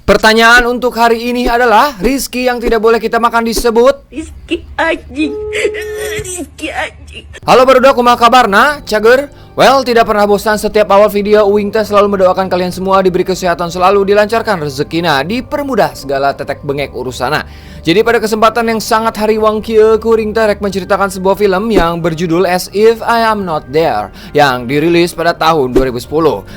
Pertanyaan untuk hari ini adalah Rizky yang tidak boleh kita makan disebut Rizky anjing. Rizky anjing. Halo barudak, kumaha kabarna? Cager? Well, tidak pernah bosan setiap awal video Uing teh selalu mendoakan kalian semua diberi kesehatan selalu, dilancarkan rezekina, dipermudah segala tetek bengek urusana. Jadi pada kesempatan yang sangat hariwang kieu kuring teh rek menceritakan sebuah film yang berjudul As If I Am Not There yang dirilis pada tahun 2010.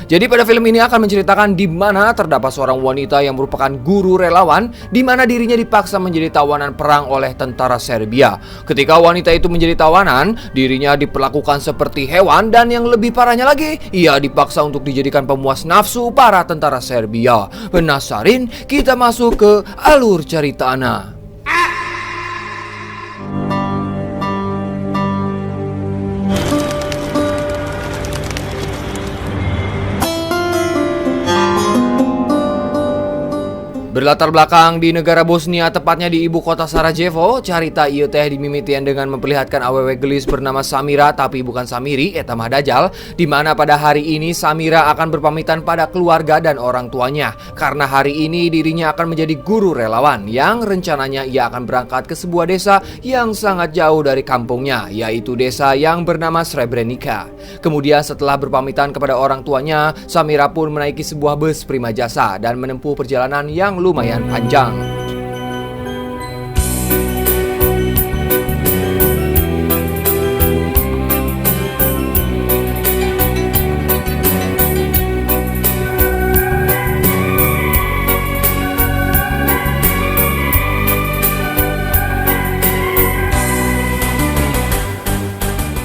Jadi pada film ini akan menceritakan di mana terdapat seorang wanita yang merupakan guru relawan di mana dirinya dipaksa menjadi tawanan perang oleh tentara Serbia. Ketika wanita itu menjadi tawanan, dirinya diperlakukan seperti hewan dan yang lebih parahnya lagi, ia dipaksa untuk dijadikan pemuas nafsu para tentara Serbia. Penasarin? Kita masuk ke alur ceritana. Berlatar belakang di negara Bosnia, tepatnya di ibu kota Sarajevo, carita ieu teh dimimitian dengan memperlihatkan awewe gelis bernama Samira, tapi bukan Samiri, eta mah dajal, di mana pada hari ini Samira akan berpamitan pada keluarga dan orang tuanya, karena hari ini dirinya akan menjadi guru relawan yang rencananya ia akan berangkat ke sebuah desa yang sangat jauh dari kampungnya, yaitu desa yang bernama Srebrenica. Kemudian setelah berpamitan kepada orang tuanya, Samira pun menaiki sebuah bus prima jasa dan menempuh perjalanan yang lumayan panjang.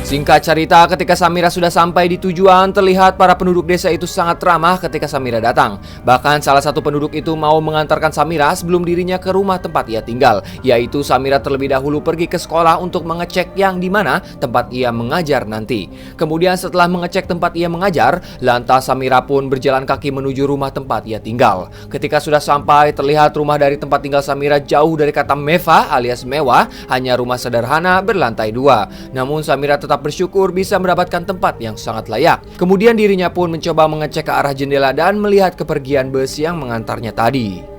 Singkat cerita, ketika Samira sudah sampai di tujuan, terlihat para penduduk desa itu sangat ramah ketika Samira datang. Bahkan salah satu penduduk itu mau mengantarkan Samira sebelum dirinya ke rumah tempat ia tinggal, yaitu Samira terlebih dahulu pergi ke sekolah untuk mengecek yang di mana tempat ia mengajar nanti. Kemudian setelah mengecek tempat ia mengajar, lantas Samira pun berjalan kaki menuju rumah tempat ia tinggal. Ketika sudah sampai, terlihat rumah dari tempat tinggal Samira jauh dari kata mewah alias mewah, hanya rumah sederhana berlantai 2. Namun Samira tetap bersyukur bisa mendapatkan tempat yang sangat layak. Kemudian dirinya pun mencoba mengecek ke arah jendela dan melihat kepergian bus yang mengantarnya tadi.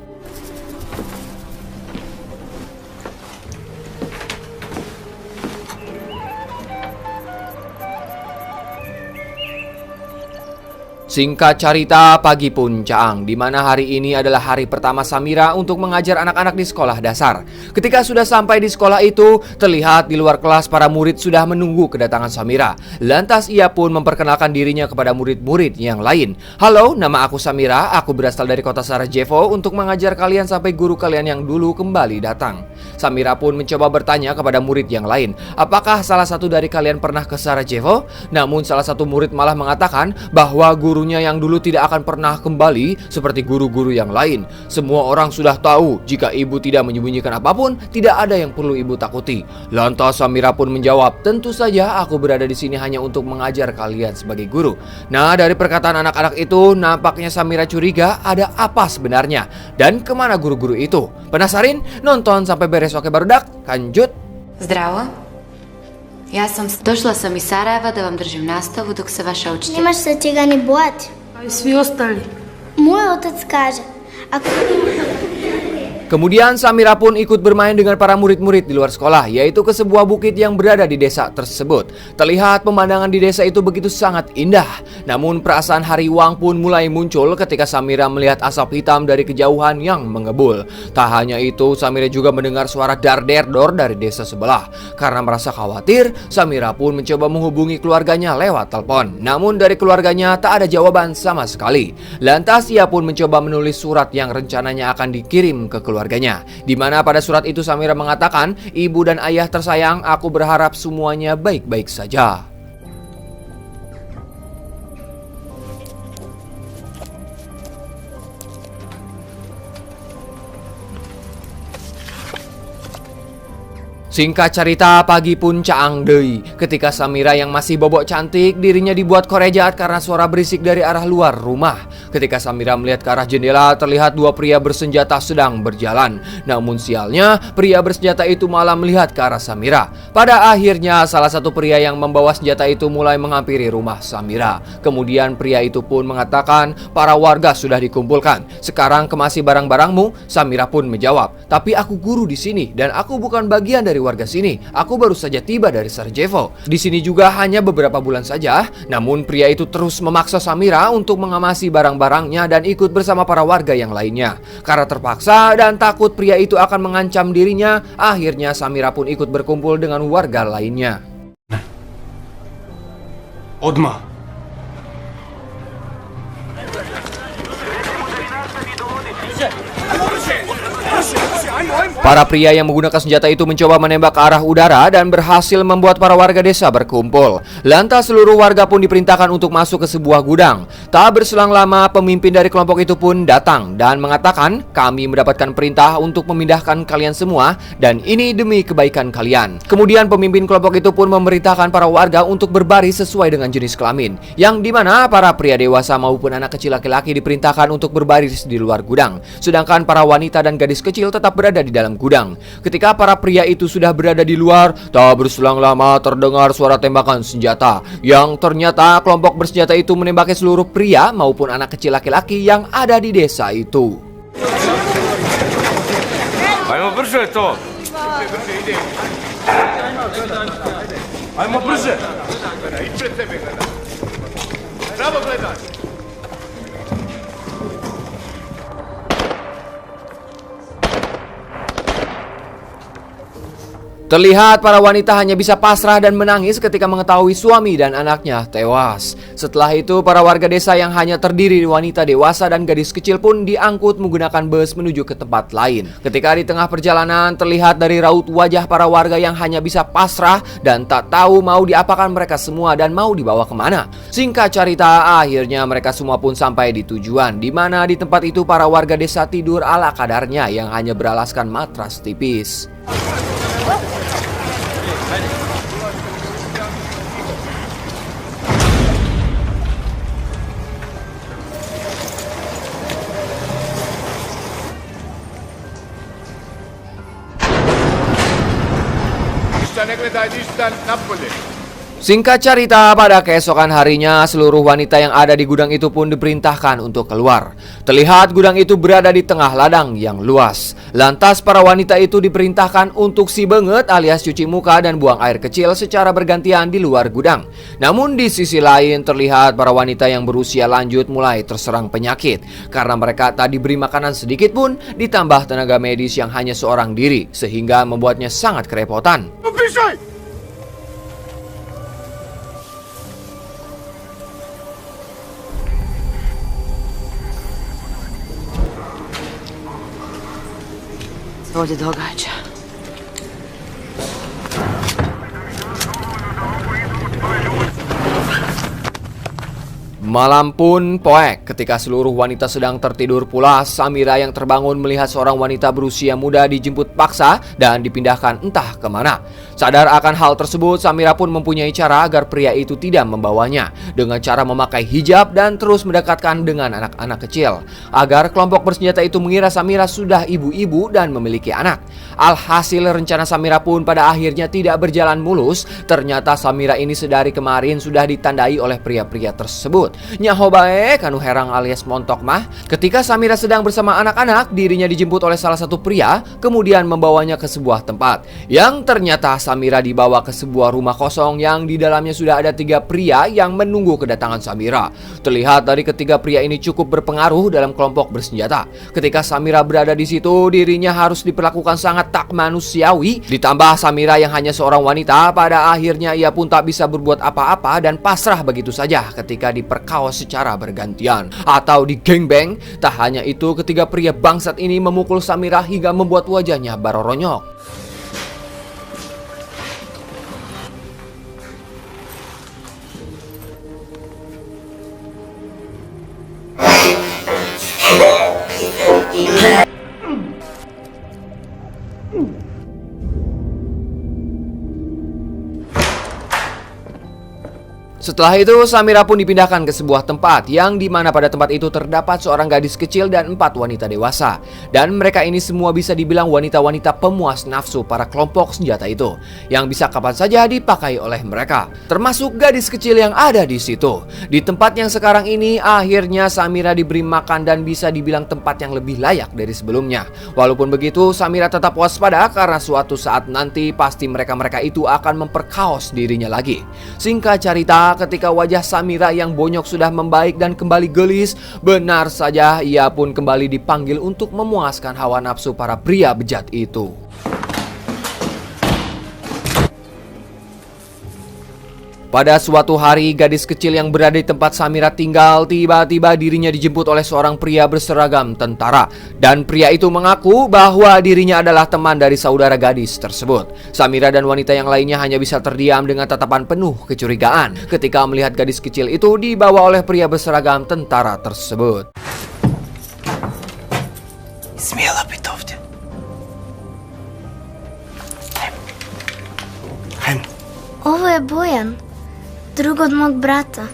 Singkat cerita, pagi pun caang, di mana hari ini adalah hari pertama Samira untuk mengajar anak-anak di sekolah dasar. Ketika sudah sampai di sekolah itu, terlihat di luar kelas para murid sudah menunggu kedatangan Samira. Lantas ia pun memperkenalkan dirinya kepada murid-murid yang lain. Halo, nama aku Samira, aku berasal dari kota Sarajevo untuk mengajar kalian sampai guru kalian yang dulu kembali datang. Samira pun mencoba bertanya kepada murid yang lain, apakah salah satu dari kalian pernah ke Sarajevo? Namun salah satu murid malah mengatakan bahwa gurunya yang dulu tidak akan pernah kembali seperti guru-guru yang lain. Semua orang sudah tahu jika ibu tidak menyembunyikan apapun, tidak ada yang perlu ibu takuti. Lantas Samira pun menjawab, tentu saja aku berada di sini hanya untuk mengajar kalian sebagai guru. Nah, dari perkataan anak-anak itu, nampaknya Samira curiga ada apa sebenarnya dan kemana guru-guru itu. Penasarin? Nonton sampai beres, oke barudak? Lanjut. Zdravo. Došla sam iz Sarajeva da vam držim nastavu dok se vaša učitelj... Nemaš se čega ni bojati. A i svi ostali. Moj otac kaže, ako... Kemudian Samira pun ikut bermain dengan para murid-murid di luar sekolah, yaitu ke sebuah bukit yang berada di desa tersebut. Terlihat pemandangan di desa itu begitu sangat indah. Namun perasaan hariwang pun mulai muncul ketika Samira melihat asap hitam dari kejauhan yang mengebul. Tak hanya itu, Samira juga mendengar suara dar-der-dor dari desa sebelah. Karena merasa khawatir, Samira pun mencoba menghubungi keluarganya lewat telepon. Namun dari keluarganya tak ada jawaban sama sekali. Lantas ia pun mencoba menulis surat yang rencananya akan dikirim ke keluarganya, di mana pada surat itu Samira mengatakan, ibu dan ayah tersayang, aku berharap semuanya baik-baik saja. Singkat cerita, pagi pun caang deui. Ketika Samira yang masih bobok cantik, dirinya dibuat korejaat karena suara berisik dari arah luar rumah. Ketika Samira melihat ke arah jendela, terlihat dua pria bersenjata sedang berjalan. Namun sialnya, pria bersenjata itu malah melihat ke arah Samira. Pada akhirnya, salah satu pria yang membawa senjata itu mulai menghampiri rumah Samira. Kemudian pria itu pun mengatakan, para warga sudah dikumpulkan. Sekarang kemasi barang-barangmu. Samira pun menjawab, tapi aku guru di sini dan aku bukan bagian dari warga sini. Aku baru saja tiba dari Sarajevo. Di sini juga hanya beberapa bulan saja. Namun pria itu terus memaksa Samira untuk mengamasi barang-barangnya dan ikut bersama para warga yang lainnya. Karena terpaksa dan takut pria itu akan mengancam dirinya, akhirnya Samira pun ikut berkumpul dengan warga lainnya. Odmah. Para pria yang menggunakan senjata itu mencoba menembak ke arah udara dan berhasil membuat para warga desa berkumpul. Lantas seluruh warga pun diperintahkan untuk masuk ke sebuah gudang. Tak berselang lama, pemimpin dari kelompok itu pun datang dan mengatakan, kami mendapatkan perintah untuk memindahkan kalian semua dan ini demi kebaikan kalian. Kemudian pemimpin kelompok itu pun memerintahkan para warga untuk berbaris sesuai dengan jenis kelamin, yang dimana para pria dewasa maupun anak kecil laki-laki diperintahkan untuk berbaris di luar gudang, sedangkan para wanita dan gadis kecil tetap berada di dalam gudang. Ketika para pria itu sudah berada di luar, tak berselang lama terdengar suara tembakan senjata, yang ternyata kelompok bersenjata itu menembaki seluruh pria maupun anak kecil laki-laki yang ada di desa itu. Ajmo brže to. Ajmo brže. Ispred tebe gledaj. Pravo gledaj. Terlihat para wanita hanya bisa pasrah dan menangis ketika mengetahui suami dan anaknya tewas. Setelah itu, para warga desa yang hanya terdiri dari wanita dewasa dan gadis kecil pun diangkut menggunakan bus menuju ke tempat lain. Ketika di tengah perjalanan, terlihat dari raut wajah para warga yang hanya bisa pasrah dan tak tahu mau diapakan mereka semua dan mau dibawa kemana. Singkat cerita, akhirnya mereka semua pun sampai di tujuan, di mana di tempat itu para warga desa tidur ala kadarnya yang hanya beralaskan matras tipis. Ne gledaj ništa napolje. Singkat cerita, pada keesokan harinya seluruh wanita yang ada di gudang itu pun diperintahkan untuk keluar. Terlihat gudang itu berada di tengah ladang yang luas. Lantas para wanita itu diperintahkan untuk si benget alias cuci muka dan buang air kecil secara bergantian di luar gudang. Namun di sisi lain terlihat para wanita yang berusia lanjut mulai terserang penyakit karena mereka tak diberi makanan sedikit pun, ditambah tenaga medis yang hanya seorang diri sehingga membuatnya sangat kerepotan. Pišaj! Ovdje događa. Malam pun poek ketika seluruh wanita sedang tertidur pula. Samira yang terbangun melihat seorang wanita berusia muda dijemput paksa dan dipindahkan entah kemana. Sadar akan hal tersebut, Samira pun mempunyai cara agar pria itu tidak membawanya, dengan cara memakai hijab dan terus mendekatkan dengan anak-anak kecil, agar kelompok bersenjata itu mengira Samira sudah ibu-ibu dan memiliki anak. Alhasil rencana Samira pun pada akhirnya tidak berjalan mulus. Ternyata Samira ini sedari kemarin sudah ditandai oleh pria-pria tersebut. Nyaho bae kanu herang alias montok mah. Ketika Samira sedang bersama anak-anak, dirinya dijemput oleh salah satu pria, kemudian membawanya ke sebuah tempat, yang ternyata Samira dibawa ke sebuah rumah kosong yang di dalamnya sudah ada 3 pria yang menunggu kedatangan Samira. Terlihat dari ketiga pria ini cukup berpengaruh dalam kelompok bersenjata. Ketika Samira berada di situ, dirinya harus diperlakukan sangat tak manusiawi. Ditambah Samira yang hanya seorang wanita, pada akhirnya ia pun tak bisa berbuat apa-apa dan pasrah begitu saja ketika diperkaos secara bergantian atau di gangbang. Tak hanya itu, ketiga pria bangsat ini memukul Samira hingga membuat wajahnya baroronyok. Setelah itu, Samira pun dipindahkan ke sebuah tempat yang dimana pada tempat itu terdapat seorang gadis kecil dan 4 wanita dewasa. Dan mereka ini semua bisa dibilang wanita-wanita pemuas nafsu para kelompok senjata itu, yang bisa kapan saja dipakai oleh mereka, termasuk gadis kecil yang ada di situ. Di tempat yang sekarang ini, akhirnya Samira diberi makan dan bisa dibilang tempat yang lebih layak dari sebelumnya. Walaupun begitu, Samira tetap waspada karena suatu saat nanti pasti mereka-mereka itu akan memperkaos dirinya lagi. Singkat cerita, ketika wajah Samira yang bonyok sudah membaik dan kembali gelis, benar saja ia pun kembali dipanggil untuk memuaskan hawa nafsu para pria bejat itu. Pada suatu hari, gadis kecil yang berada di tempat Samira tinggal, tiba-tiba dirinya dijemput oleh seorang pria berseragam tentara. Dan pria itu mengaku bahwa dirinya adalah teman dari saudara gadis tersebut. Samira dan wanita yang lainnya hanya bisa terdiam dengan tatapan penuh kecurigaan ketika melihat gadis kecil itu dibawa oleh pria berseragam tentara tersebut. Смело питовте. Хайм. Ovo je Bojan, drug od mog brata.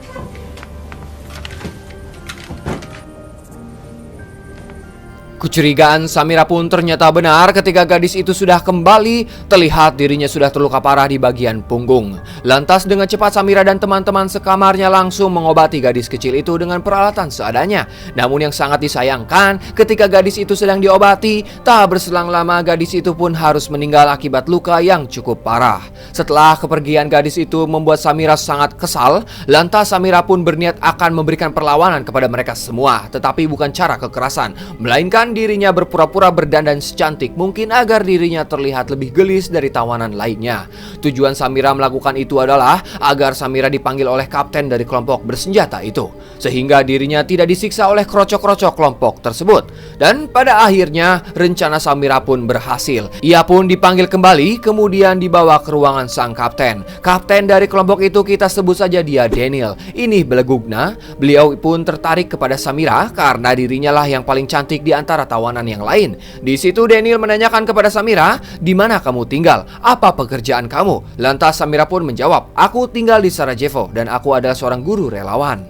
Kecurigaan Samira pun ternyata benar ketika gadis itu sudah kembali, terlihat dirinya sudah terluka parah di bagian punggung. Lantas dengan cepat Samira dan teman-teman sekamarnya langsung mengobati gadis kecil itu dengan peralatan seadanya. Namun yang sangat disayangkan, ketika gadis itu sedang diobati, tak berselang lama gadis itu pun harus meninggal akibat luka yang cukup parah. Setelah kepergian gadis itu membuat Samira sangat kesal, lantas Samira pun berniat akan memberikan perlawanan kepada mereka semua, tetapi bukan cara kekerasan, melainkan dirinya berpura-pura berdandan secantik mungkin agar dirinya terlihat lebih gelis dari tawanan lainnya. Tujuan Samira melakukan itu adalah agar Samira dipanggil oleh kapten dari kelompok bersenjata itu, sehingga dirinya tidak disiksa oleh krocok-krocok kelompok tersebut. Dan pada akhirnya rencana Samira pun berhasil. Ia pun dipanggil kembali, kemudian dibawa ke ruangan sang kapten. Kapten dari kelompok itu kita sebut saja dia Daniel. Ini belegugna, beliau pun tertarik kepada Samira karena dirinya lah yang paling cantik di antara tawanan yang lain. Di situ Daniel menanyakan kepada Samira, "Di mana kamu tinggal? Apa pekerjaan kamu?" Lantas Samira pun menjawab, "Aku tinggal di Sarajevo dan aku adalah seorang guru relawan."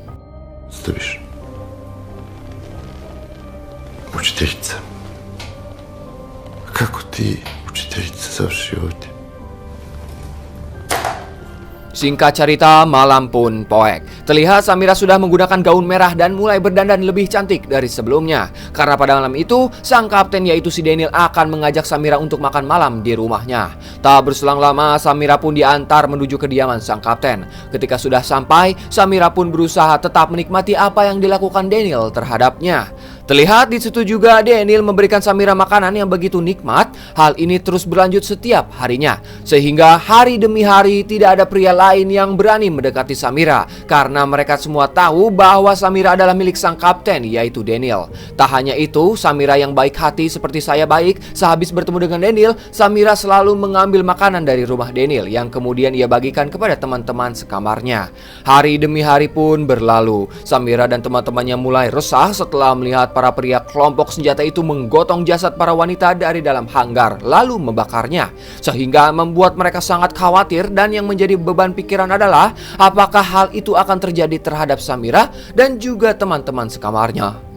Что бишь? Учительница. Как ты, учительница, завжди ovdje? Singkat cerita, malam pun poek. Terlihat Samira sudah menggunakan gaun merah dan mulai berdandan lebih cantik dari sebelumnya. Karena pada malam itu, sang kapten yaitu si Daniel akan mengajak Samira untuk makan malam di rumahnya. Tak berselang lama, Samira pun diantar menuju kediaman sang kapten. Ketika sudah sampai, Samira pun berusaha tetap menikmati apa yang dilakukan Daniel terhadapnya. Terlihat di situ juga Daniel memberikan Samira makanan yang begitu nikmat. Hal ini terus berlanjut setiap harinya, sehingga hari demi hari tidak ada pria lain yang berani mendekati Samira karena mereka semua tahu bahwa Samira adalah milik sang kapten yaitu Daniel. Tak hanya itu, Samira yang baik hati seperti saya baik, sehabis bertemu dengan Daniel, Samira selalu mengambil makanan dari rumah Daniel yang kemudian ia bagikan kepada teman-teman sekamarnya. Hari demi hari pun berlalu. Samira dan teman-temannya mulai resah setelah melihat para pria kelompok senjata itu menggotong jasad para wanita dari dalam hanggar lalu membakarnya, sehingga membuat mereka sangat khawatir. Dan yang menjadi beban pikiran adalah apakah hal itu akan terjadi terhadap Samira dan juga teman-teman sekamarnya.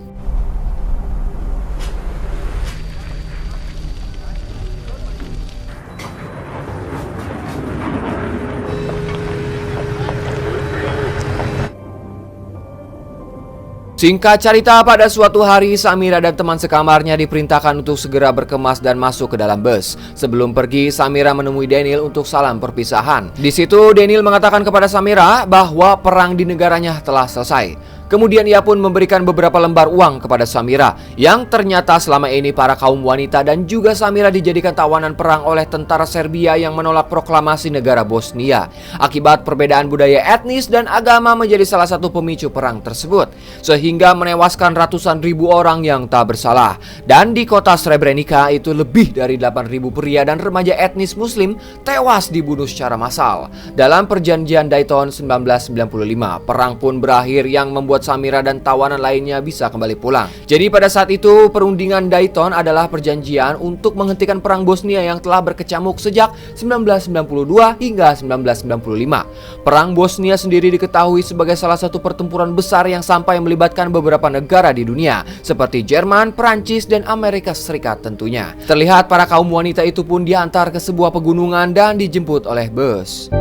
Singkat cerita, pada suatu hari Samira dan teman sekamarnya diperintahkan untuk segera berkemas dan masuk ke dalam bus. Sebelum pergi, Samira menemui Daniel untuk salam perpisahan. Di situ Daniel mengatakan kepada Samira bahwa perang di negaranya telah selesai. Kemudian ia pun memberikan beberapa lembar uang kepada Samira, yang ternyata selama ini para kaum wanita dan juga Samira dijadikan tawanan perang oleh tentara Serbia yang menolak proklamasi negara Bosnia. Akibat perbedaan budaya etnis dan agama menjadi salah satu pemicu perang tersebut, sehingga menewaskan ratusan ribu orang yang tak bersalah. Dan di kota Srebrenica itu lebih dari 8.000 pria dan remaja etnis muslim tewas dibunuh secara massal. Dalam perjanjian Dayton 1995, perang pun berakhir yang membuat membuat Samira dan tawanan lainnya bisa kembali pulang. Jadi pada saat itu perundingan Dayton adalah perjanjian untuk menghentikan perang Bosnia yang telah berkecamuk sejak 1992 hingga 1995. Perang Bosnia sendiri diketahui sebagai salah satu pertempuran besar yang sampai melibatkan beberapa negara di dunia seperti Jerman, Perancis, dan Amerika Serikat tentunya. Terlihat para kaum wanita itu pun diantar ke sebuah pegunungan dan dijemput oleh bus.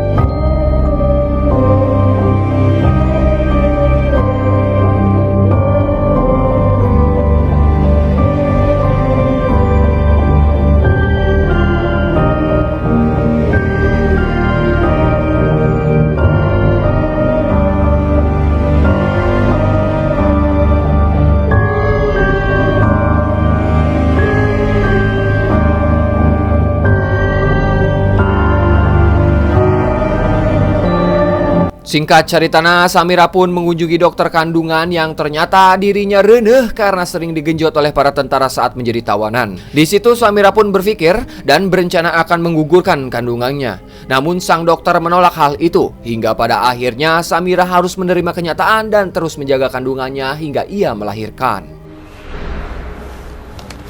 Singkat ceritanya, Samira pun mengunjungi dokter kandungan yang ternyata dirinya reneh karena sering digenjot oleh para tentara saat menjadi tawanan. Di situ Samira pun berpikir dan berencana akan menggugurkan kandungannya. Namun sang dokter menolak hal itu hingga pada akhirnya Samira harus menerima kenyataan dan terus menjaga kandungannya hingga ia melahirkan.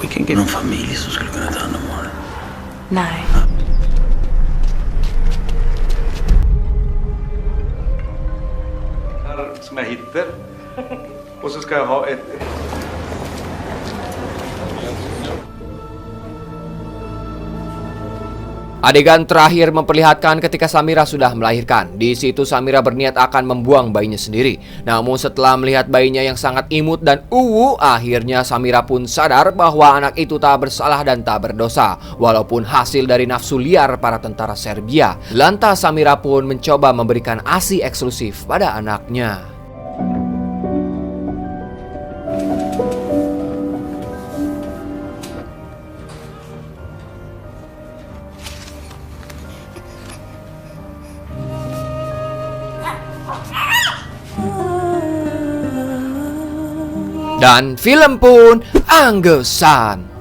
Vilken någon familj som skulle kunna ta hand om barnen. Nej. Som jag hittar. Och så ska jag ha ett... Adegan terakhir memperlihatkan ketika Samira sudah melahirkan. Di situ Samira berniat akan membuang bayinya sendiri. Namun setelah melihat bayinya yang sangat imut dan akhirnya Samira pun sadar bahwa anak itu tak bersalah dan tak berdosa, walaupun hasil dari nafsu liar para tentara Serbia. Lantas Samira pun mencoba memberikan ASI eksklusif pada anaknya. Dan film pun anggesan.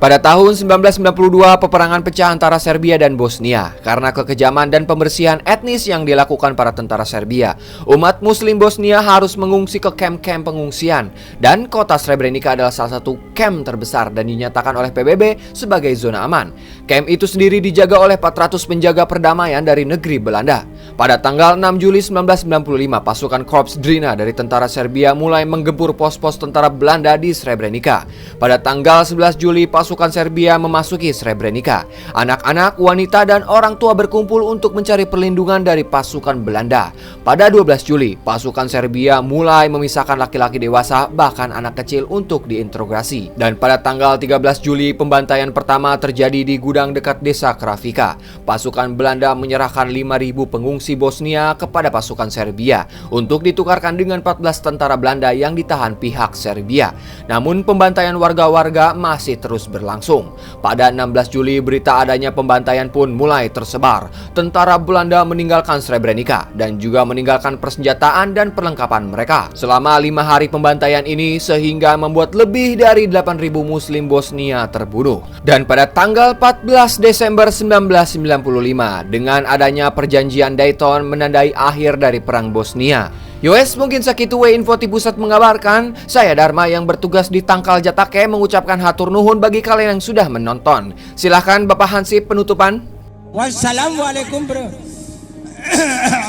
Pada tahun 1992, peperangan pecah antara Serbia dan Bosnia. Karena kekejaman dan pembersihan etnis yang dilakukan para tentara Serbia, umat muslim Bosnia harus mengungsi ke kamp-kamp pengungsian. Dan kota Srebrenica adalah salah satu kamp terbesar dan dinyatakan oleh PBB sebagai zona aman. Kamp itu sendiri dijaga oleh 400 penjaga perdamaian dari negeri Belanda. Pada tanggal 6 Juli 1995, pasukan Korps Drina dari tentara Serbia mulai menggempur pos-pos tentara Belanda di Srebrenica. Pada tanggal 11 Juli, pasukan Serbia memasuki Srebrenica. Anak-anak, wanita, dan orang tua berkumpul untuk mencari perlindungan dari pasukan Belanda. Pada 12 Juli, pasukan Serbia mulai memisahkan laki-laki dewasa, bahkan anak kecil untuk diinterogasi. Dan pada tanggal 13 Juli, pembantaian pertama terjadi di gudang dekat desa Krafika. Pasukan Belanda menyerahkan 5.000 pengungsi Bosnia kepada pasukan Serbia untuk ditukarkan dengan 14 tentara Belanda yang ditahan pihak Serbia. Namun pembantaian warga-warga masih terus berlangsung. Pada 16 Juli, berita adanya pembantaian pun mulai tersebar. Tentara Belanda meninggalkan Srebrenica dan juga meninggalkan persenjataan dan perlengkapan mereka. Selama 5 hari pembantaian ini sehingga membuat lebih dari 8.000 muslim Bosnia terbunuh. Dan pada tanggal 14 Desember 1995, dengan adanya perjanjian Dayton menandai akhir dari perang Bosnia. Yowes, mungkin sakitu we info ti pusat mengabarkan. Saya Dharma yang bertugas di Tangkal Jatake mengucapkan hatur nuhun bagi kalian yang sudah menonton. Silahkan Bapak Hansip penutupan. Wassalamualaikum bro.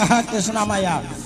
Atas nama ya.